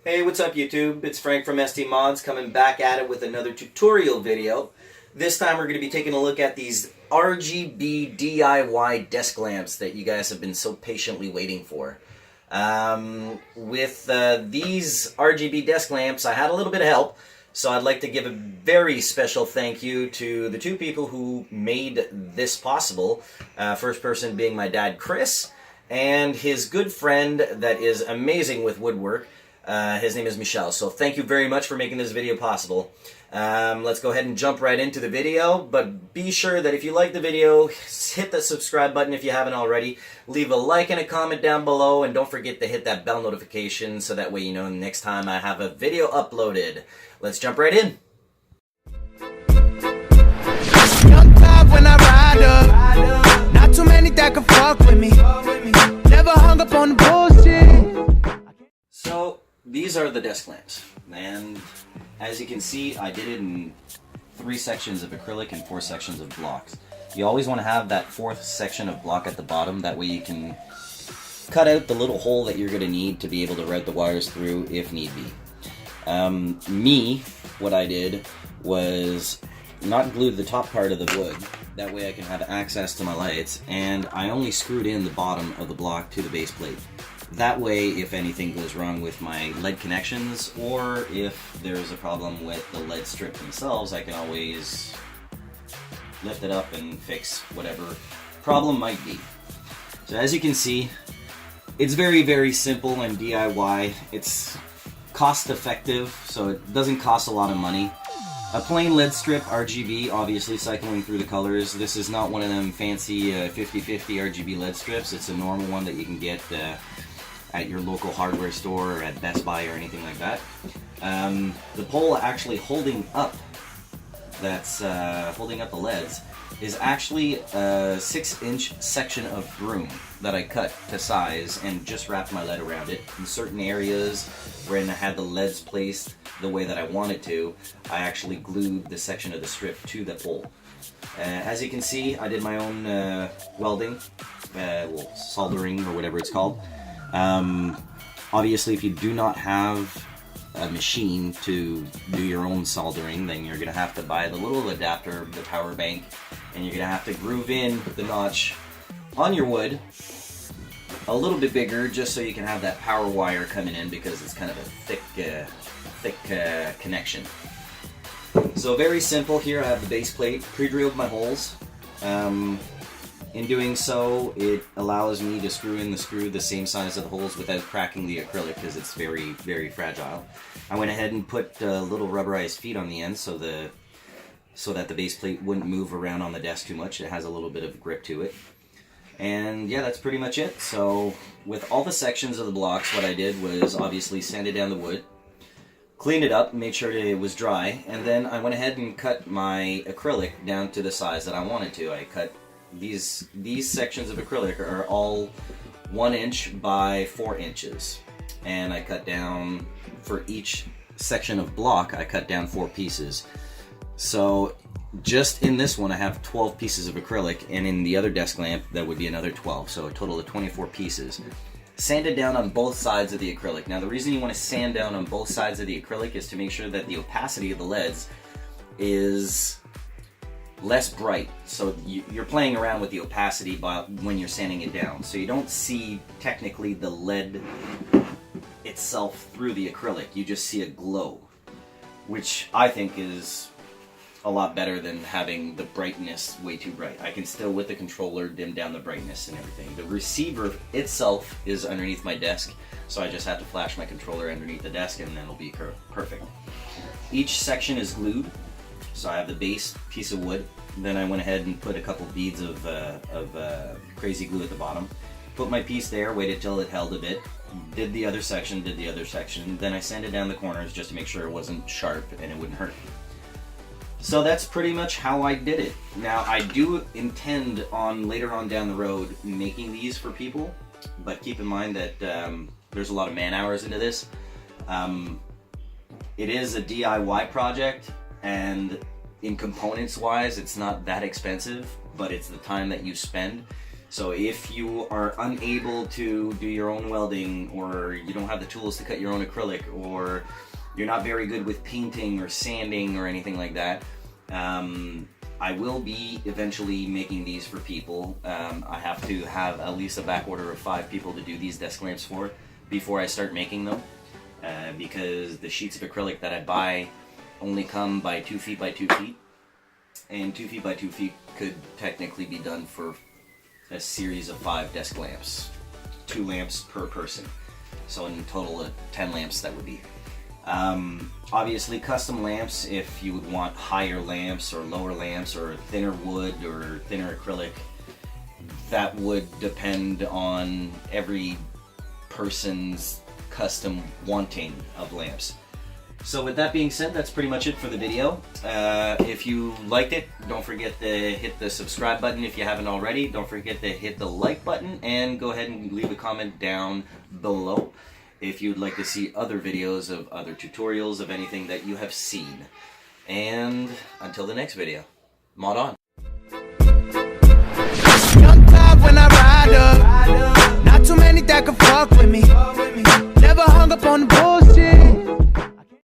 Hey, what's up YouTube? It's Frank from ST Mods coming back at it with another tutorial video. This time we're going to be taking a look at these RGB DIY desk lamps that you guys have been so patiently waiting for. With these RGB desk lamps, I had a little bit of help, so I'd like to give a very special thank you to the two people who made this possible. First person being my dad, Chris, and his good friend that is amazing with woodwork. His name is Michel, so thank you very much for making this video possible. Let's go ahead and jump right into the video, but be sure that if you like the video, hit the subscribe button if you haven't already, leave a like and a comment down below, and don't forget to hit that bell notification so that way you know next time I have a video uploaded. Let's jump right in. Young top when I ride up, not too many that can fuck with me, never hung up on the bullshit. So, these are the desk lamps, and as you can see, I did it in 3 sections of acrylic and 4 sections of blocks. You always want to have that 4th section of block at the bottom, that way you can cut out the little hole that you're going to need to be able to route the wires through if need be. What I did was not glue the top part of the wood, that way I can have access to my lights, and I only screwed in the bottom of the block to the base plate. That way, if anything goes wrong with my lead connections, or if there's a problem with the lead strip themselves, I can always lift it up and fix whatever problem might be. So as you can see, it's very, very simple and DIY. It's cost effective, so it doesn't cost a lot of money. A plain lead strip, RGB, obviously cycling through the colors. This is not one of them fancy 50/50 RGB lead strips. It's a normal one that you can get at your local hardware store or at Best Buy or anything like that. The pole actually holding up the LEDs is actually a 6-inch section of broom that I cut to size and just wrapped my lead around it. In certain areas where I had the LEDs placed the way that I wanted to, I actually glued the section of the strip to the pole. As you can see, I did my own welding, soldering or whatever it's called. Obviously, if you do not have a machine to do your own soldering, then you're going to have to buy the little adapter, the power bank, and you're going to have to groove in the notch on your wood a little bit bigger just so you can have that power wire coming in, because it's kind of a thick connection. So very simple. Here I have the base plate, pre-drilled my holes. In doing so, it allows me to screw in the screw the same size of the holes without cracking the acrylic, because it's very, very fragile. I went ahead and put little rubberized feet on the end so that the base plate wouldn't move around on the desk too much. It has a little bit of grip to it. And yeah, that's pretty much it. So with all the sections of the blocks, what I did was obviously sanded down the wood, cleaned it up, made sure that it was dry, and then I went ahead and cut my acrylic down to the size that I wanted to. I cut these sections of acrylic are all 1 inch by 4 inches, and I cut down, for each section of block, I cut down 4 pieces. So just in this one I have 12 pieces of acrylic, and in the other desk lamp that would be another 12, so a total of 24 pieces. Sanded down on both sides of the acrylic. Now the reason you want to sand down on both sides of the acrylic is to make sure that the opacity of the LEDs is less bright, so you're playing around with the opacity when you're sanding it down, so you don't see technically the lead itself through the acrylic. You just see a glow, which I think is a lot better than having the brightness way too bright. I can still, with the controller, dim down the brightness and everything. The receiver itself is underneath my desk, so I just have to flash my controller underneath the desk and then it'll be perfect. Each section is glued. So I have the base piece of wood, then I went ahead and put a couple beads of crazy glue at the bottom, put my piece there, waited till it held a bit, did the other section, then I sanded down the corners just to make sure it wasn't sharp and it wouldn't hurt. So that's pretty much how I did it. Now I do intend on later on down the road making these for people, but keep in mind that there's a lot of man hours into this. It is a DIY project, and in components wise it's not that expensive, but it's the time that you spend So if you are unable to do your own welding, or you don't have the tools to cut your own acrylic, or you're not very good with painting or sanding or anything like that, I will be eventually making these for people. I have to have at least a back order of 5 people to do these desk lamps for before I start making them, because the sheets of acrylic that I buy only come by 2 feet by 2 feet, and 2 feet by 2 feet could technically be done for a series of 5 desk lamps, 2 lamps per person. So in total, 10 lamps that would be. Obviously custom lamps, if you would want higher lamps or lower lamps or thinner wood or thinner acrylic, that would depend on every person's custom wanting of lamps. So with that being said, that's pretty much it for the video. If you liked it, don't forget to hit the subscribe button if you haven't already. Don't forget to hit the like button, and go ahead and leave a comment down below if you'd like to see other videos of other tutorials of anything that you have seen. And until the next video, mod on.